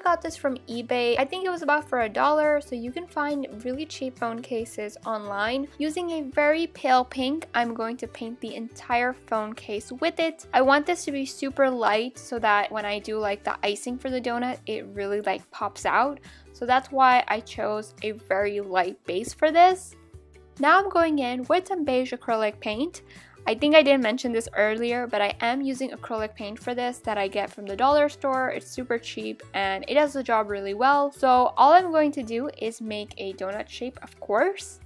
got this from eBay. I think it was about for $1, so you can find really cheap phone cases online. Using a very pale pink, I'm going to paint the entire phone case with it. I want this to be super light so that when I do like the icing for the donut, it really like pops out. So that's why I chose a very light base for this. Now I'm going in with some beige acrylic paint. I think I didn't mention this earlier, but I am using acrylic paint for this that I get from the dollar store. It's super cheap and it does the job really well. So all I'm going to do is make a donut shape, of course.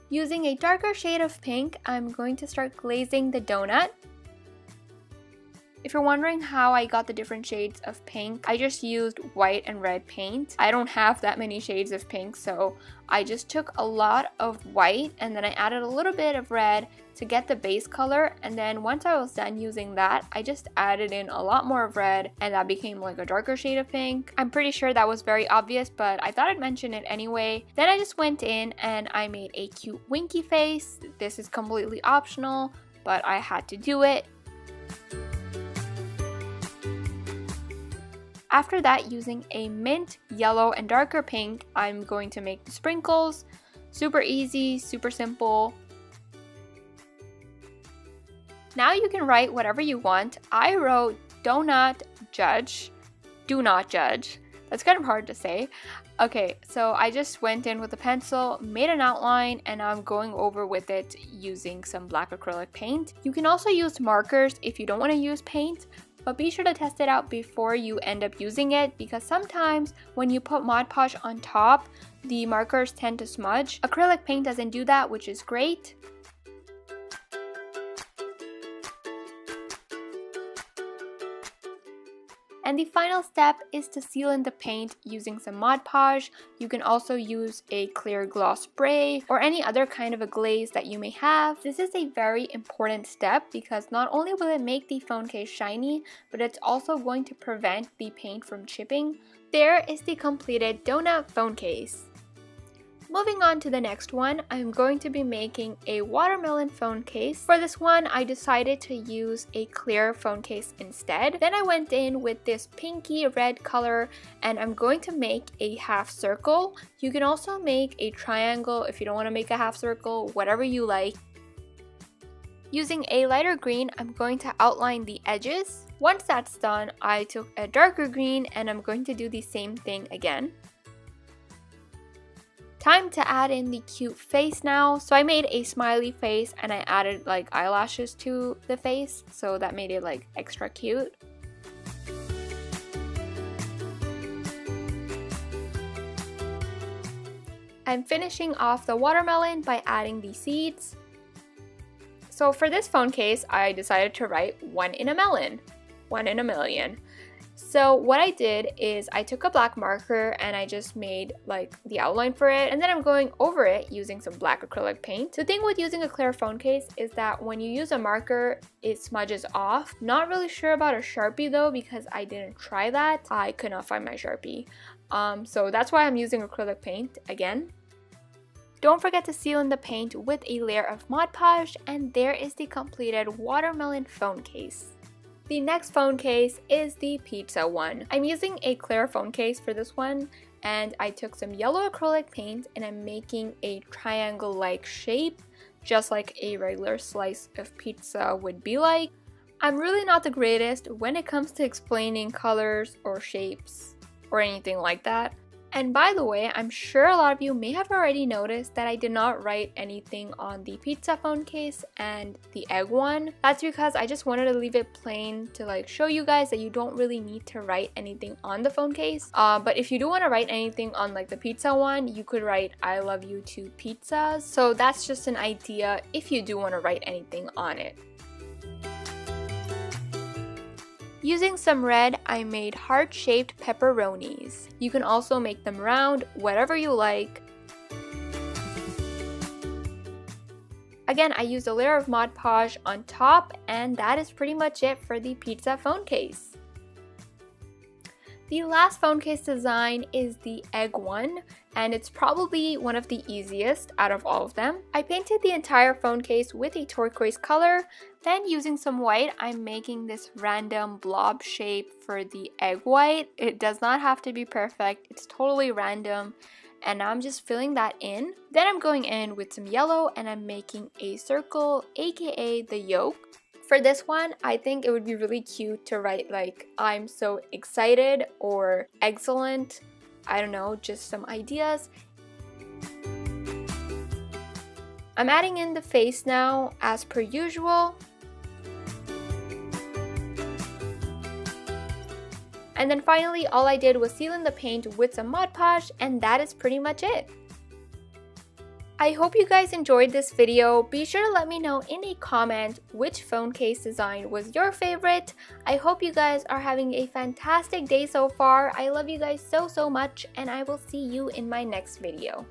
Using a darker shade of pink, I'm going to start glazing the donut. If you're wondering how I got the different shades of pink, I just used white and red paint. I don't have that many shades of pink, so I just took a lot of white and then I added a little bit of red to get the base color, and then once I was done using that, I just added in a lot more of red and that became like a darker shade of pink. I'm pretty sure that was very obvious, but I thought I'd mention it anyway. Then I just went in and I made a cute winky face. This is completely optional, but I had to do it. After that, using a mint, yellow, and darker pink, I'm going to make the sprinkles. Super easy, super simple. Now you can write whatever you want. I wrote, do not judge. Do not judge. That's kind of hard to say. Okay, so I just went in with a pencil, made an outline, and I'm going over with it using some black acrylic paint. You can also use markers if you don't want to use paint, but be sure to test it out before you end up using it, because sometimes when you put Mod Podge on top, the markers tend to smudge. Acrylic paint doesn't do that, which is great. And the final step is to seal in the paint using some Mod Podge. You can also use a clear gloss spray or any other kind of a glaze that you may have. This is a very important step because not only will it make the phone case shiny, but it's also going to prevent the paint from chipping. There is the completed donut phone case. Moving on to the next one, I'm going to be making a watermelon phone case. For this one, I decided to use a clear phone case instead. Then I went in with this pinky red color and I'm going to make a half circle. You can also make a triangle if you don't want to make a half circle, whatever you like. Using a lighter green, I'm going to outline the edges. Once that's done, I took a darker green and I'm going to do the same thing again. Time to add in the cute face now. So I made a smiley face and I added like eyelashes to the face, so that made it like extra cute. I'm finishing off the watermelon by adding the seeds. So for this phone case, I decided to write 1 in a melon, 1 in a million. So what I did is I took a black marker and I just made like the outline for it, and then I'm going over it using some black acrylic paint. The thing with using a clear phone case is that when you use a marker, it smudges off. Not really sure about a Sharpie though, because I didn't try that. I could not find my Sharpie. So that's why I'm using acrylic paint again. Don't forget to seal in the paint with a layer of Mod Podge, and there is the completed watermelon phone case. The next phone case is the pizza one. I'm using a clear phone case for this one, and I took some yellow acrylic paint and I'm making a triangle-like shape, just like a regular slice of pizza would be like. I'm really not the greatest when it comes to explaining colors or shapes or anything like that. And by the way, I'm sure a lot of you may have already noticed that I did not write anything on the pizza phone case and the egg one. That's because I just wanted to leave it plain to like show you guys that you don't really need to write anything on the phone case. But if you do want to write anything on like the pizza one, you could write I love you to pizzas. So that's just an idea if you do want to write anything on it. Using some red, I made heart-shaped pepperonis. You can also make them round, whatever you like. Again, I used a layer of Mod Podge on top, and that is pretty much it for the pizza phone case. The last phone case design is the egg one, and it's probably one of the easiest out of all of them. I painted the entire phone case with a turquoise color, then using some white, I'm making this random blob shape for the egg white. It does not have to be perfect, it's totally random, and I'm just filling that in. Then I'm going in with some yellow and I'm making a circle, aka the yolk. For this one, I think it would be really cute to write like, I'm so excited, or excellent. I don't know, just some ideas. I'm adding in the face now, as per usual. And then finally, all I did was seal in the paint with some Mod Podge, and that is pretty much it. I hope you guys enjoyed this video. Be sure to let me know in a comment which phone case design was your favorite. I hope you guys are having a fantastic day so far. I love you guys so much, and I will see you in my next video.